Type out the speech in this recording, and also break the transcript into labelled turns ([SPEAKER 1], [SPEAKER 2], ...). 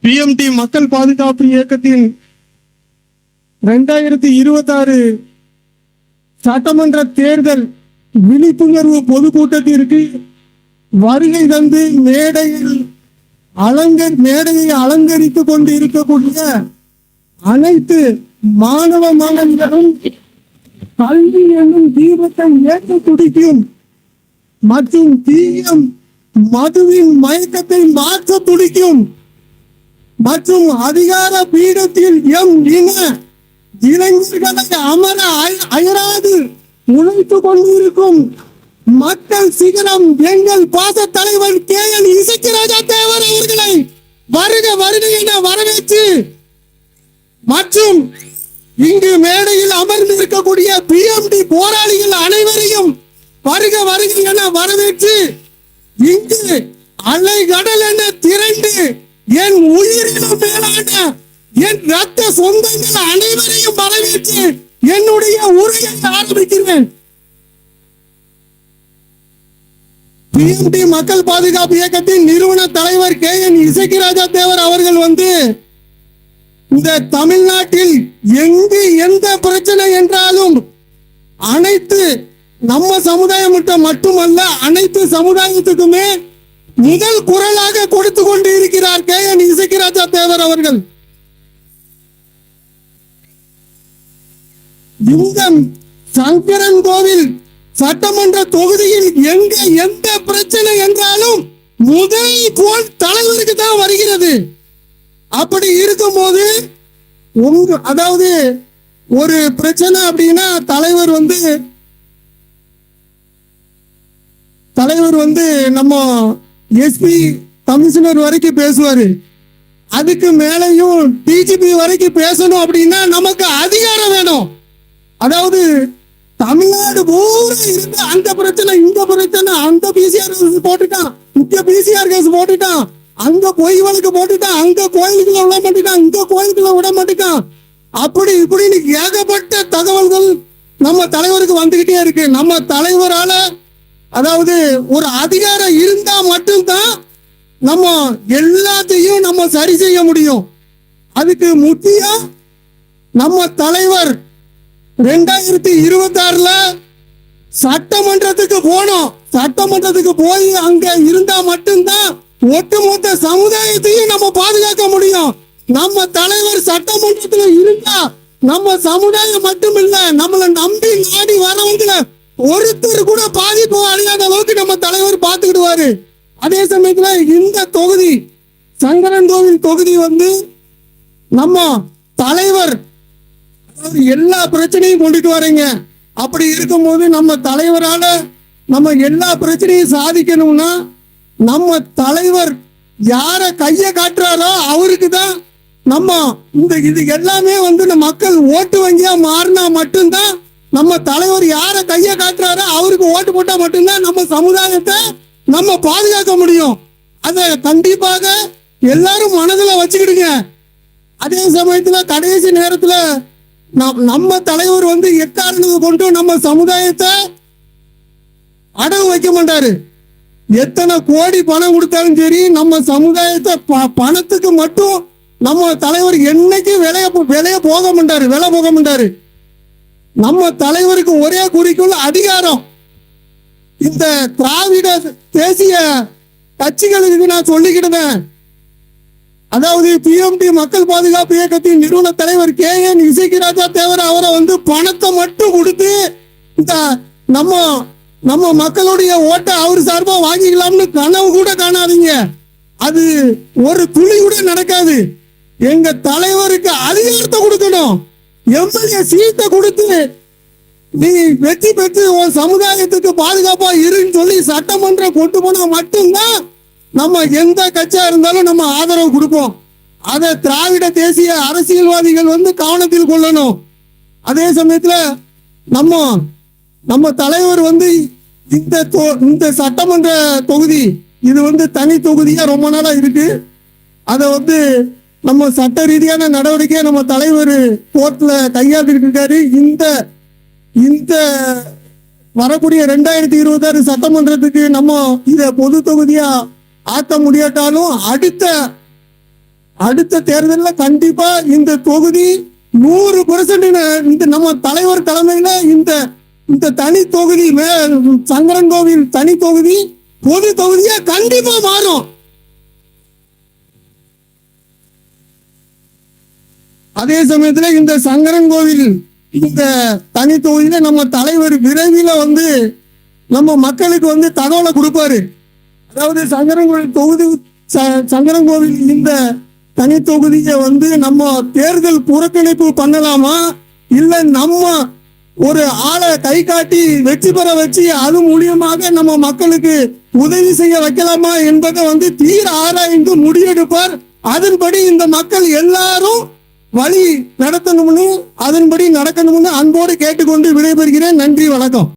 [SPEAKER 1] BMT மக்கள் பாதுகாப்பு இயக்கத்தின் 2026 சட்டமன்ற தேர்தல் விழிப்புணர்வு பொதுக்கூட்டத்திற்கு வருகை தந்து மேடையை அலங்கரித்துக் கொண்டு இருக்கக்கூடிய அனைத்து மாணவ மாணவிகளும் கல்வி என்னும் தீபத்தை ஏற்ற துடிக்கும் மற்றும் தீயம் மதுவின் மயக்கத்தை மாற்ற துடிக்கும் மற்றும் அதிகார பீடத்தில் இன இளைஞர்களை அமர அயராது உழைத்துக் கொண்டிருக்கும் மக்கள் சிகரம் எங்கள் பாச தலைவர் KN இசக்கிராஜா தேவர் அவர்களை வருக வருக என வரவேற்று மற்றும் இங்கு மேடையில் அமர்ந்து இருக்கக்கூடிய பிஎம்டி போராளிகள் அனைவரையும் வருக வருக என வரவேற்று இங்கு அலை கடல் என திரண்டு என் உயிரினும் மேலான என் ரத்த சொந்தங்கள் அனைவரையும் வரவேற்று என்னுடைய உரையை ஆரம்பிக்கிறேன். பிஎம்டி மக்கள் பாதுகாப்பு இயக்கத்தின் நிறுவன தலைவர் KN இசக்கிராஜா தேவர் அவர்கள் இந்த தமிழ்நாட்டில் எங்கு எந்த பிரச்சனை என்றாலும் அனைத்து நம்ம சமுதாயம் மட்டுமல்ல அனைத்து சமுதாயத்துக்குமே முதல் குரலாக கொடுத்து கொண்டு இருக்கிறார் KN இசக்கிராஜா தேவர் அவர்கள். இந்த சங்கரன் கோவில் சட்டமன்ற தொகுதியில் எங்க எந்த பிரச்சனை என்றாலும் முதல் கோல் தலைவருக்கு தான் வருகிறது. அப்படி இருக்கும்போது அதாவது ஒரு பிரச்சனை அப்படின்னா தலைவர் நம்ம எஸ்பி கமிஷனர் வரைக்கும் பேசுவாரு. அதுக்கு மேலையும் டிஜிபி வரைக்கும் பேசணும் அப்படின்னா நமக்கு அதிகாரம் வேணும். அதாவது தமிழ்நாடு பூரா இருந்து அந்த பிரச்சனை இந்த பிரச்சனை அந்த பிசிஆர் போட்டுட்டான், இங்க பிசிஆர் கேஸ் போட்டுட்டான், அங்க பொய் வழக்கு போட்டுட்டான், அங்க கோயிலுக்குள்ள விட மாட்டேட்டான், இங்க கோயிலுக்குள்ள விட மாட்டேட்டான், அப்படி இப்படின்னு ஏகப்பட்ட தகவல்கள் நம்ம தலைவருக்கு வந்துகிட்டே இருக்கு. நம்ம தலைவரால அதாவது ஒரு அதிகாரம் இருந்தா மட்டும்தான் நம்ம எல்லாத்தையும் நம்ம சரி செய்ய முடியும். அதுக்கு முக்கியம் நம்ம தலைவர் 2026 சட்டமன்றத்துக்கு போனோம். சட்டமன்றத்துக்கு போய் அங்க இருந்தா மட்டும்தான் ஒட்டுமொத்த சமுதாயத்தையும் நம்ம பாதுகாக்க முடியும். நம்ம தலைவர் சட்டமன்றத்துல இருந்தா நம்ம சமுதாயம் மட்டும் இல்ல, நம்மளை நம்பி நாடி வரவங்கள ஒருத்தர் கூட பாதிப்பு அடையாத அளவுக்கு நம்ம தலைவர் பார்த்துக்கிடுவாரு. அதே சமயத்துல இந்த தொகுதி சங்கரன் கோவில் தொகுதி நம்ம தலைவர் எல்லா பிரச்சனையும் கொண்டுட்டு வரீங்க. அப்படி இருக்கும்போது நம்ம தலைவரால நம்ம எல்லா பிரச்சனையும் சாதிக்கணும்னா நம்ம தலைவர் யார கைய காட்டுறாரோ அவருக்கு தான் நம்ம இது எல்லாமே மக்கள் ஓட்டு வங்கியா மாறினா மட்டும்தான் நம்ம தலைவர் யார கைய காட்டுறாரோ அவருக்கு ஓட்டு போட்டா மட்டும்தான் நம்ம சமுதாயத்தை நம்ம பாதுகாக்க முடியும். அதை கண்டிப்பாக எல்லாரும் மனதில் வச்சுக்கிடுங்க. அதே சமயத்துல கடைசி நேரத்துல நம்ம தலைவர் எக்காரணத்தை கொண்டு நம்ம சமுதாயத்தை அடகு வைக்க மாட்டாரு. எத்தனை கோடி பணம் கொடுத்தாலும் சரி நம்ம சமுதாயத்தை பணத்துக்கு மட்டும் நம்ம தலைவர் என்னைக்கு விலைய போக மாட்டாரு. நம்ம தலைவருக்கு ஒரே குறிக்கோள் அதிகாரம். இந்த திராவிட தேசிய கட்சிகளுக்கு நான் சொல்லிக்கிட்டேன். அதாவது பிஎம்டி மக்கள் பாதுகாப்பு இயக்கத்தின் நிறுவன தலைவர் KN இசக்கிராஜா தேவர் அவரை பணத்தை மட்டும் கொடுத்து இந்த நம்ம மக்களுடைய ஓட்டை அவர் சார்பா வாங்கிக்கலாம்னு கனவு கூட காணாதீங்க. அது ஒரு துளி கூட நடக்காது. எங்க தலைவருக்கு அதிகாரத்தை கொடுக்கணும். எம்எல்ஏ சீட்டை கொடுத்து நீ வெற்றி பெற்று உன் சமுதாயத்துக்கு பாதுகாப்பா இருன்னு சொல்லி சட்டமன்றம் கொண்டு போனா மட்டும்தான் நம்ம எந்த கட்சியா இருந்தாலும் நம்ம ஆதரவு கொடுப்போம். அதை திராவிட தேசிய அரசியல்வாதிகள் கவனத்தில் கொள்ளணும். அதே சமயத்துல நம்ம தலைவர் இந்த சட்டமன்ற தொகுதி இது தனி தொகுதியா ரொம்ப நாளா இருக்கு. அதை நம்ம சட்ட ரீதியான நடவடிக்கையை நம்ம தலைவர் கோர்ட்ல கையாண்டிட்டு இருக்காரு. இந்த வரக்கூடிய 2026 சட்டமன்றத்துக்கு நம்ம இத பொது தொகுதியா ஆக்க முடியாட்டாலும் அடுத்த தேர்தலில் கண்டிப்பா இந்த தொகுதி 100% இந்த நம்ம தலைவர் தலைமையில இந்த தனி தொகுதி சங்கரன்கோவில் தனி தொகுதி பொது தொகுதியா கண்டிப்பா மாறும். அதே சமயத்துல இந்த சங்கரன்கோவில் இந்த தனி தொகுதியில நம்ம தலைவர் விரைவில் நம்ம மக்களுக்கு தகவலை கொடுப்பாரு. அதாவது சங்கரன்கோவில் இந்த தனி தொகுதியை நம்ம தேர்தல் புறக்கணிப்பு பண்ணலாமா, இல்ல நம்ம ஒரு ஆளை கை காட்டி வெற்றி பெற வச்சு அது மூலியமாக நம்ம மக்களுக்கு உதவி செய்ய வைக்கலாமா என்பதை தீர ஆராய்ந்து முடிவெடுப்பார். அதன்படி இந்த மக்கள் எல்லாரும் வழி நடத்தணும்னு அதன்படி நடக்கணும்னு அன்போடு கேட்டுக்கொண்டு விடைபெறுகிறேன். நன்றி, வணக்கம்.